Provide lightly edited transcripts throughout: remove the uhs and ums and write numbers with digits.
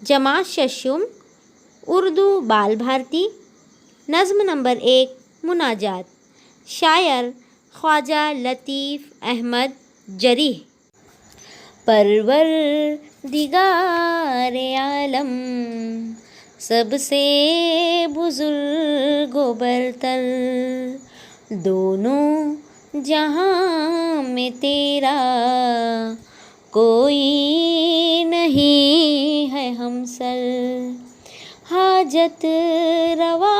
जमात शशुम, उर्दू बाल भारती। नज़्म नंबर 1, मुनाजात। शायर ख्वाजा लतीफ़ अहमद जरीह। परवरदिगार आलम, सबसे बुजुर्ग व बरतर, दोनों जहां में तेरा कोई नहीं है हमसर। हाजत रवा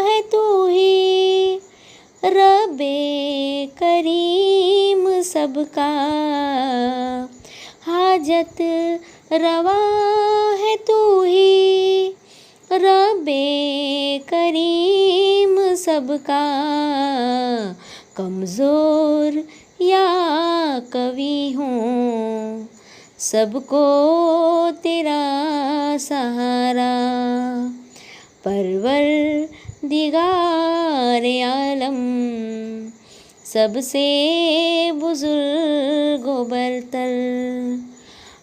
है तू ही, रब्बे करीम सबका। हाजत रवा है तू ही, रब्बे करीम सबका। कमज़ोर या कवि हूँ, सबको तेरा सहारा। परवरदिगार आलम, सबसे बुजुर्ग व बरतर,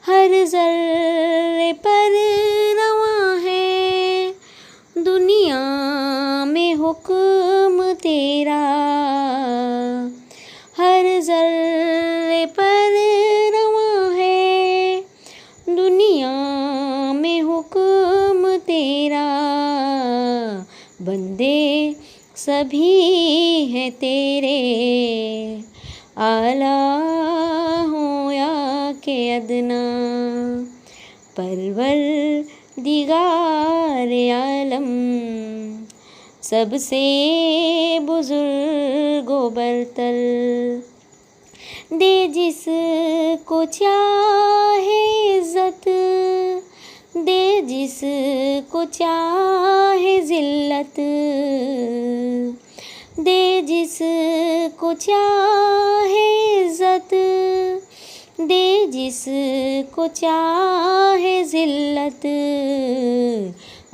हर ज़र्रे पर रवां है दुनिया में हुक्म तेरा। हर ज़र्रे पर रवां है दुनिया में हुक्म तेरा। बंदे सभी हैं तेरे, आला हो या के अदना। परवरदिगार आलम, सबसे बुजुर्ग व बरतर, दे जिसको चाहे इज़्ज़त, दे जिसको चाहे ज़िल्लत, दे जिसको चाहे इज़्ज़त, दे जिसको चाहे ज़िल्लत।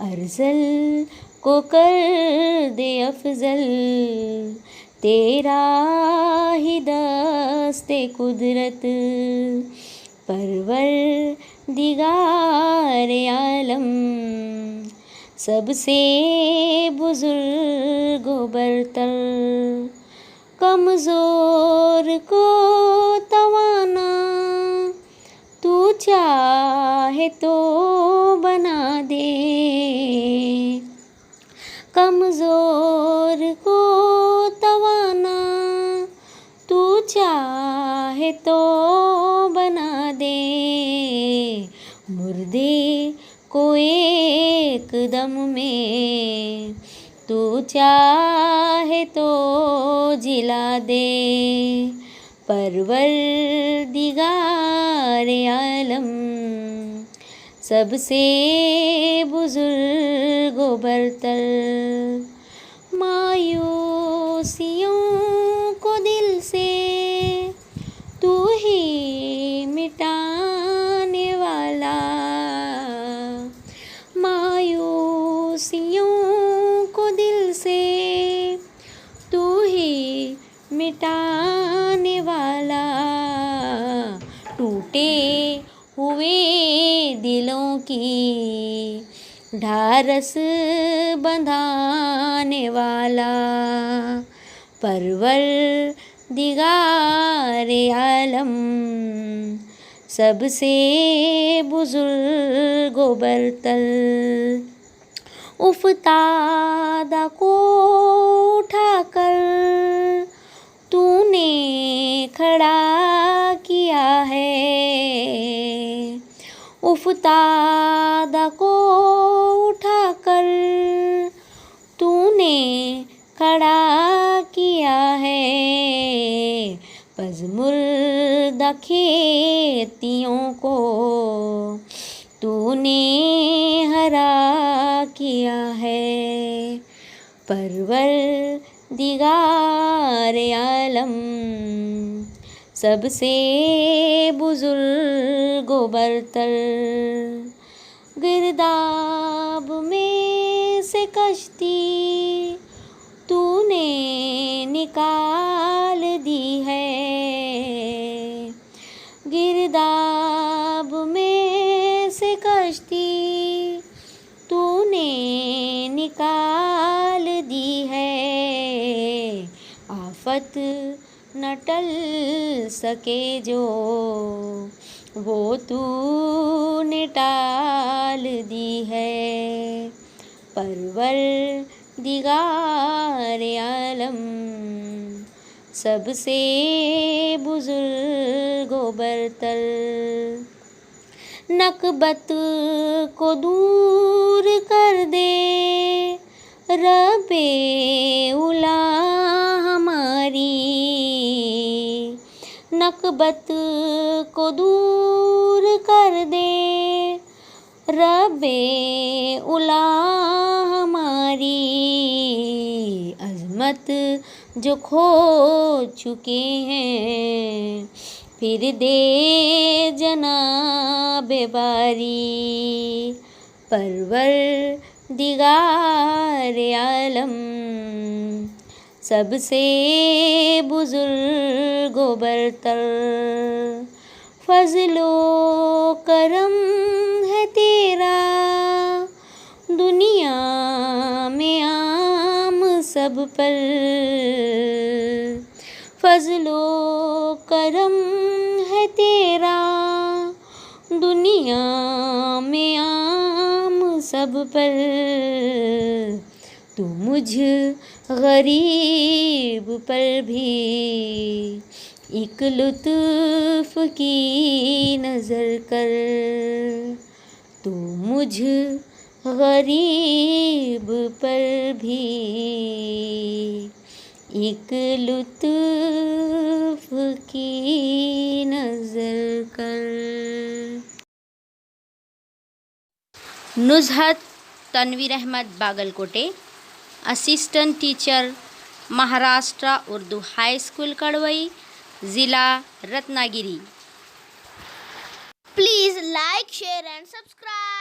अर्ज़ल को कर दे अफ़ज़ल, तेरा ही दस्ते कुदरत। परवरदिगार आलम, सबसे बुजुर्ग व बरतर, कमज़ोर को तवाना तू चाहे तो बना दे। कमज़ोर को तवाना तू चाहे तो बना दे। मुर्दे को एक दम में तू चाहे तो जिला दे। परवरदिगार आलम, सबसे बुजुर्ग व बरतर, मायूसियों को दिल से तू ही मिटाने वाला। मायूसियों को दिल से तू ही मिटाने वाला। टूटे हुए दिलों की ढारस बंधाने वाला। परवरदिगार आलम, सबसे बुजुर्ग व बरतर, उफ़तादा को उठाकर तूने खड़ा किया है। उफ़तादा को उठाकर तूने खड़ा किया है। पज़मुर्दा खेतियों को तूने हरा किया है। परवरदिगार आलम, सबसे बुजुर्ग व बरतर, गिरदाब में से कश्ती तूने निकाल दी है। गिरदाब में से कश्ती मोहब्बत न टल सके जो, वो तूने टाल दी है। परवरदिगार आलम, सबसे बुजुर्ग व बरतर, नकबत को दूर कर दे रब्बे उला हमारी। नकबत को दूर कर दे रब्बे उला हमारी। अज़मत जो खो चुके हैं, फिर दे जनाबे बारी। परवरदिगार आलम, सबसे बुजुर्ग व बरतर, फज़लो करम है तेरा दुनिया में आम सब पर। फज़लो करम है तेरा दुनिया में आम सब पर। तू मुझ गरीब पर भी एक लुत्फ़ की नज़र कर। तू मुझ गरीब पर भी एक लुत्फ़ की नज़र कर। Nuzhat Tanveer Ahmed Bagalkote, assistant teacher Maharashtra Urdu high school Kadwai, ज़िला Ratnagiri. Please like, share and subscribe.